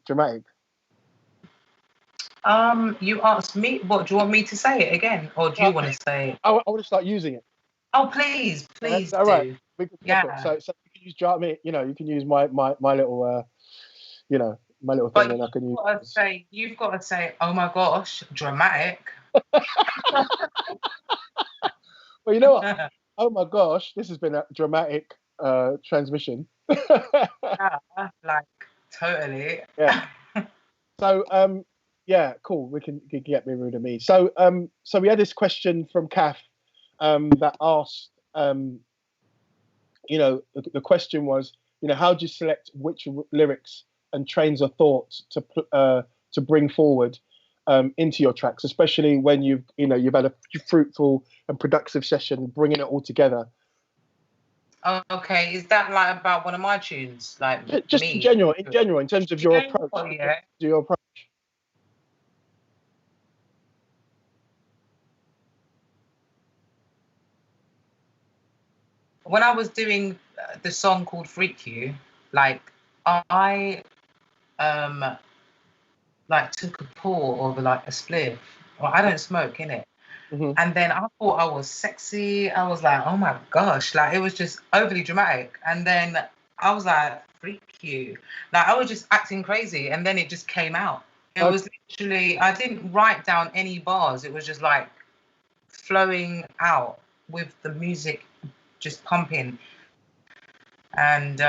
You asked me, what, do you want me to say it again? Or do you want to say it? I want to start using it. Oh, please all right. do. Yeah. So you can use you know, you can use my little, you know, my little thing, and I can use. You've got to say, oh my gosh, dramatic. Well, you know what? Oh my gosh, this has been a dramatic transmission. Yeah, like totally. Yeah. So yeah, cool. We can get me rid of me. So so we had this question from Kath that asked, you know, the question was, you know, how do you select which lyrics and trains of thought to bring forward into your tracks, especially when you've had a fruitful and productive session, bringing it all together. Oh, okay, is that like about one of my tunes, like just in general, in terms of your approach? Yeah. Do your approach. When I was doing the song called Freak You, like I like took a pull of like a spliff. Well, I don't smoke, innit? Mm-hmm. And then I thought I was sexy. I was like, oh my gosh, like it was just overly dramatic. And then I was like, freak you. Like I was just acting crazy. And then it just came out. It was literally, I didn't write down any bars. It was just like flowing out with the music just pumping. And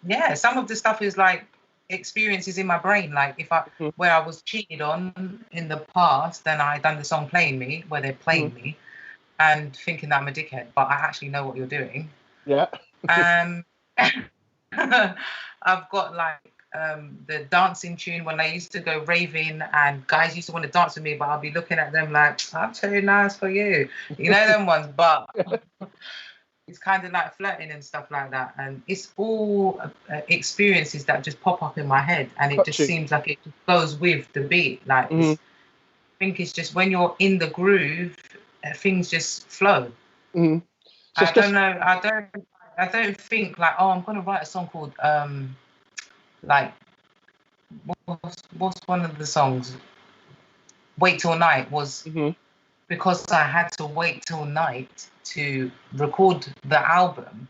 yeah, some of the stuff is like experiences in my brain. Like if where I was cheated on in the past, then I done the song Playing Me, where they're playing me and thinking that I'm a dickhead, but I actually know what you're doing. Yeah. I've got like the dancing tune when I used to go raving and guys used to want to dance with me, but I'll be looking at them like, I'm too nice for you. You know them ones, but it's kind of like flirting and stuff like that. And it's all experiences that just pop up in my head, and it just seems like it just goes with the beat. Like think it's just when you're in the groove, things just flow. Mm-hmm. So I don't know. I don't think like, oh, I'm gonna write a song called like what's one of the songs? Wait Till Night was because I had to wait till night to record the album.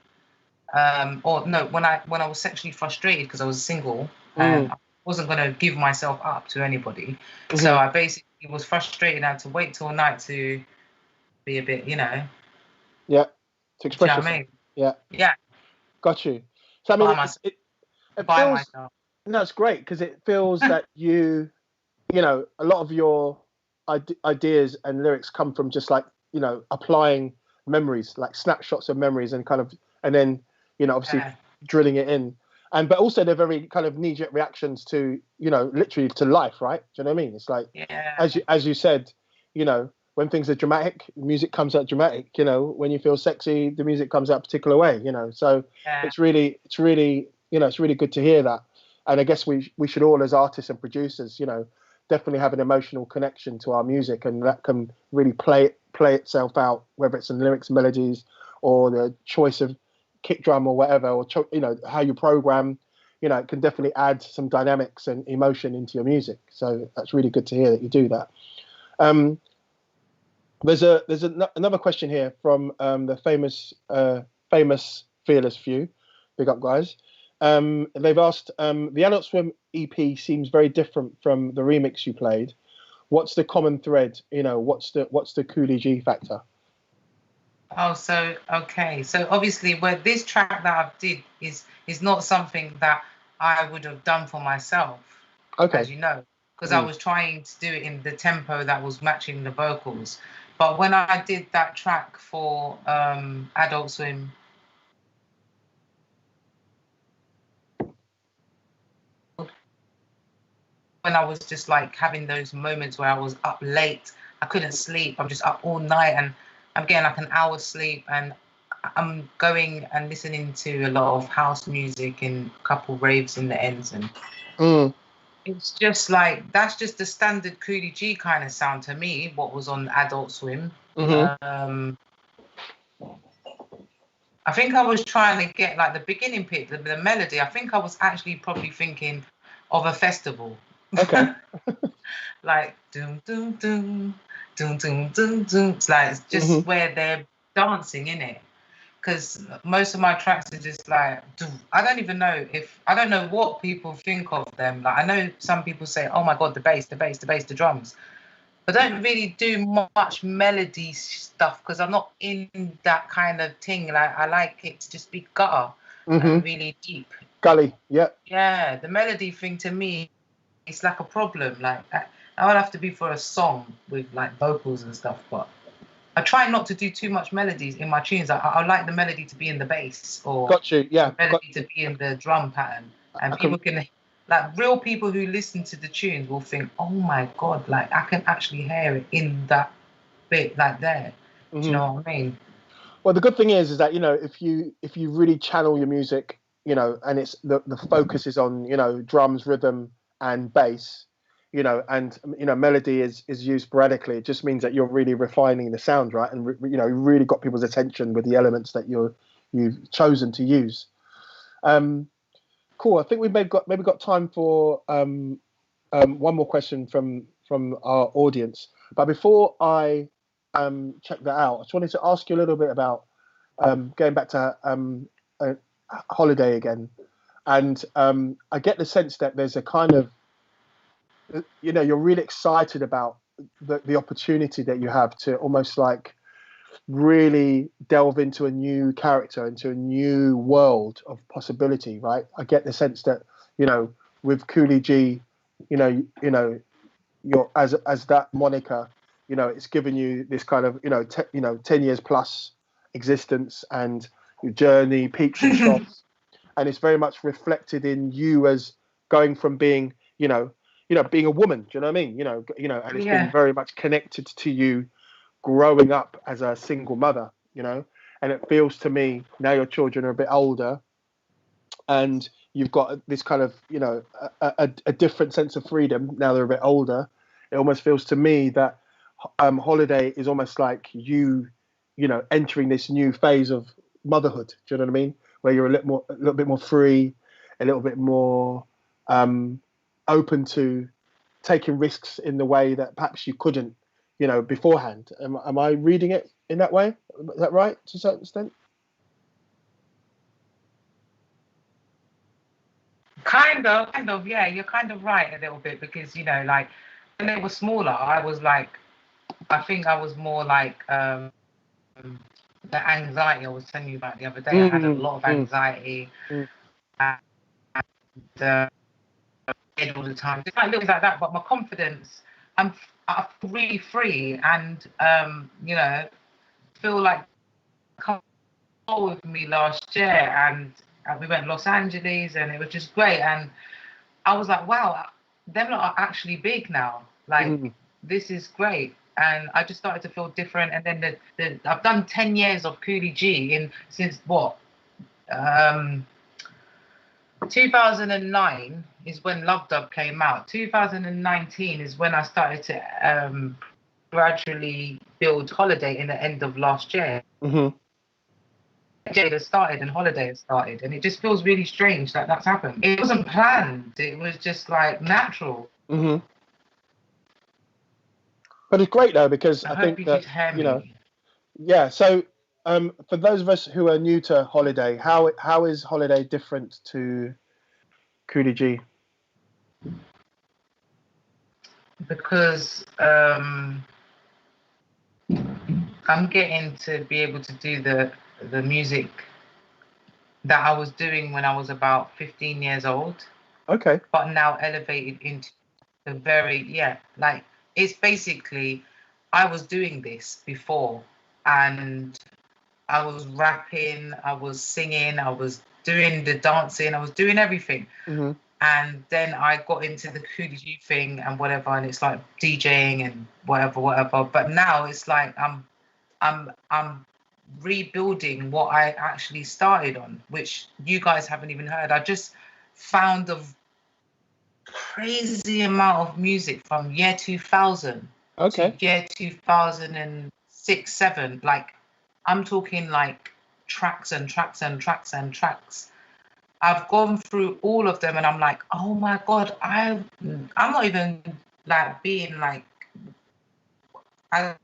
Or no, when I was sexually frustrated because I was single and I wasn't gonna give myself up to anybody, so I basically was frustrated and had to wait till night to be a bit, to express yourself. I mean? Yeah, got you. So I mean, it feels no, it's great because it feels that a lot of your ideas and lyrics come from just like applying memories, like snapshots of memories, and then obviously drilling it in. But also they're very kind of knee-jerk reactions to literally to life, right? Do you know what I mean? It's like as you said, when things are dramatic, music comes out dramatic. When you feel sexy, the music comes out a particular way. So it's really good to hear that. And I guess we should all, as artists and producers, definitely have an emotional connection to our music, and that can really play itself out, whether it's in lyrics, melodies, or the choice of kick drum or whatever, or how you program. It can definitely add some dynamics and emotion into your music. So that's really good to hear that you do that. There's another question here from the famous Fearless Few. Big up, guys. They've asked, the Adult Swim EP seems very different from the remix you played. What's the common thread? What's the Cooly G factor? Oh, so obviously, where this track that I've did is not something that I would have done for myself. Okay. As you know, because I was trying to do it in the tempo that was matching the vocals. But when I did that track for Adult Swim, when I was just like having those moments where I was up late, I couldn't sleep, I'm just up all night, and I'm getting like an hour's sleep, and I'm going and listening to a lot of house music and a couple raves in the ends, and it's just like, that's just the standard Cooly G kind of sound to me, what was on Adult Swim. I think I was trying to get like the beginning bit, the melody. I think I was actually probably thinking of a festival. Okay. Like doom doom doom doom doom doom doom. It's like, it's just where they're dancing in it. Because most of my tracks are just like, I don't know what people think of them. Like, I know some people say, oh my God, the bass, the drums. I don't really do much melody stuff because I'm not in that kind of thing. Like, I like it to just be gutter and really deep. Gully, yeah. Yeah, the melody thing to me, it's like a problem. Like, I would have to be for a song with like vocals and stuff, but I try not to do too much melodies in my tunes. I like the melody to be in the bass, or the melody to be in the drum pattern. And people can, like real people who listen to the tunes will think, oh my God, like I can actually hear it in that bit like there. Do you know what I mean? Well, the good thing is that, if you really channel your music, and it's the focus is on, drums, rhythm and bass, and melody is used sporadically. It just means that you're really refining the sound, right? And really got people's attention with the elements that you've chosen to use. Cool. I think we've maybe got time for one more question from our audience. But before I check that out, I just wanted to ask you a little bit about going back to Holiday again, and I get the sense that there's a kind of, you're really excited about the opportunity that you have to almost like really delve into a new character, into a new world of possibility, right? I get the sense that, with Cooly G, you're as that moniker, it's given you this kind of, 10 years plus existence and your journey, peaks and troughs, and it's very much reflected in you as going from being, being a woman. Do you know what I mean? And it's been very much connected to you growing up as a single mother, and it feels to me now your children are a bit older and you've got this kind of, a different sense of freedom now they're a bit older, it almost feels to me that holiday is almost like you know, entering this new phase of motherhood. Do you know what I mean? Where you're a little bit more free, a little bit more open to taking risks in the way that perhaps you couldn't, you know, beforehand. Am I reading it in that way? Is that right to a certain extent? Kind of, yeah. You're kind of right a little bit, because, you know, like when they were smaller, I think I was more like the anxiety I was telling you about the other day. I had a lot of anxiety and all the time, just like little things like that. But my confidence, I'm really free, and you know, feel like come with me last year, and we went to Los Angeles, and it was just great. And I was like, wow, them lot are actually big now. Like this is great. And I just started to feel different. And then I've done 10 years of Cooly G since 2009 is when Love Dub came out. 2019 is when I started to gradually build Holiday in the end of last year. Jada started and Holiday has started, and it just feels really strange that that's happened. It wasn't planned. It was just like natural. But it's great though, because I think that, you know, yeah. So for those of us who are new to Holiday, how is Holiday different to Cooly G? Because I'm getting to be able to do the music that I was doing when I was about 15 years old. Okay. But now elevated into the like, it's basically, I was doing this before, and I was rapping, I was singing, I was doing the dancing, I was doing everything. And then I got into the Cooly G thing and whatever, and it's like DJing and whatever. But now it's like I'm rebuilding what I actually started on, which you guys haven't even heard. I just found a crazy amount of music from year 2000 to year 2006, 7. Like, I'm talking like tracks and tracks and tracks and tracks. I've gone through all of them, and I'm like, oh my God, I'm not even like being like, that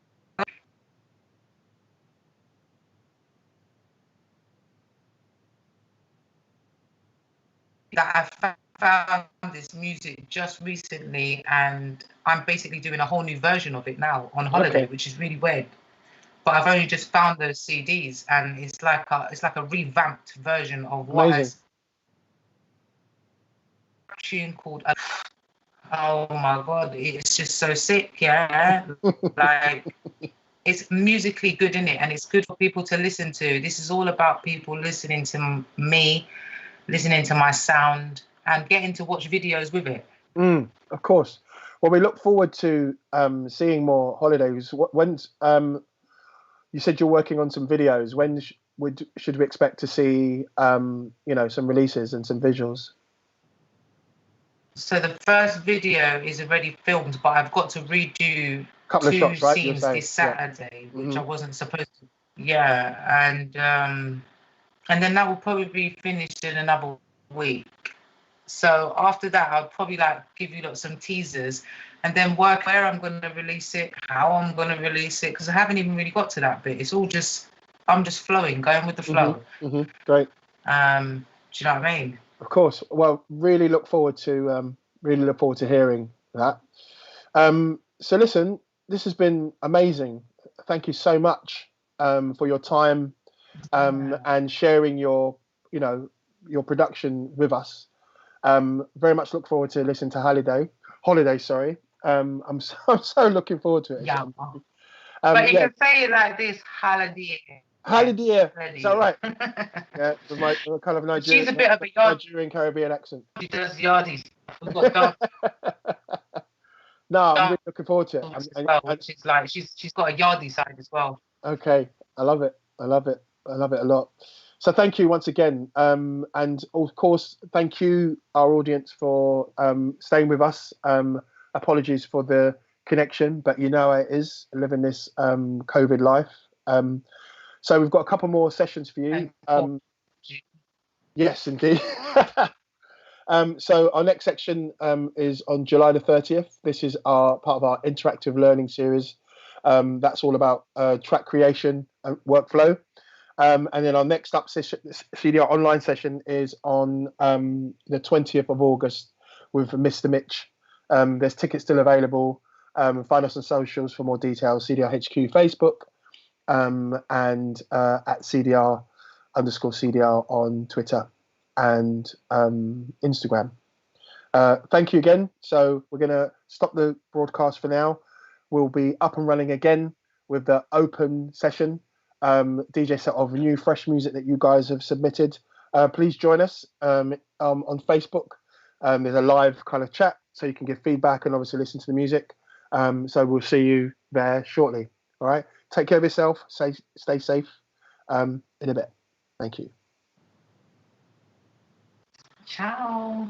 I found this music just recently, and I'm basically doing a whole new version of it now on Holiday, which is really weird. But I've only just found those CDs, and it's like a revamped version of what I tune called. Oh my God, it's just so sick, yeah. Like, it's musically good, in it, and it's good for people to listen to. This is all about people listening to me, listening to my sound, and getting to watch videos with it. Of course. Well, we look forward to seeing more Holidays. When you said you're working on some videos, when should we expect to see you know, some releases and some visuals? So the first video is already filmed, but I've got to redo couple of shots, right? scenes this Saturday, which I wasn't supposed to. Yeah, and then that will probably be finished in another week. So after that, I'll probably like give you some teasers, and then work where I'm going to release it, how I'm going to release it, because I haven't even really got to that bit. It's all just, I'm just flowing, going with the flow. Great. Do you know what I mean? Of course. Well, really look forward to hearing that. So listen, this has been amazing. Thank you so much for your time and sharing your production with us. Very much look forward to listening to Holiday. Sorry. I'm so looking forward to it. Yeah. But you can say it like this: Holiday. Holiday. Is that right? Yeah, with my kind of Nigerian. She's a bit of a Nigerian Caribbean accent. She does yardies. We've got no, I'm really looking forward to it. She's got a yardie side as well. Okay, I love it a lot. So thank you once again, and of course thank you, our audience, for staying with us. Apologies for the connection, but you know how it is living this COVID life. So we've got a couple more sessions for you. Yes, indeed. So our next section is on July the 30th. This is part of our interactive learning series. That's all about track creation and workflow. And then our next up CDR Online session is on the 20th of August with Mr. Mitch. There's tickets still available. Find us on socials for more details. CDR HQ Facebook and at CDR_CDR on Twitter and Instagram. Thank you again. So we're going to stop the broadcast for now. We'll be up and running again with the open session, DJ set of new, fresh music that you guys have submitted. Please join us on Facebook. There's a live kind of chat, so you can give feedback and obviously listen to the music. So we'll see you there shortly. All right. Take care of yourself. Stay safe. In a bit. Thank you. Ciao.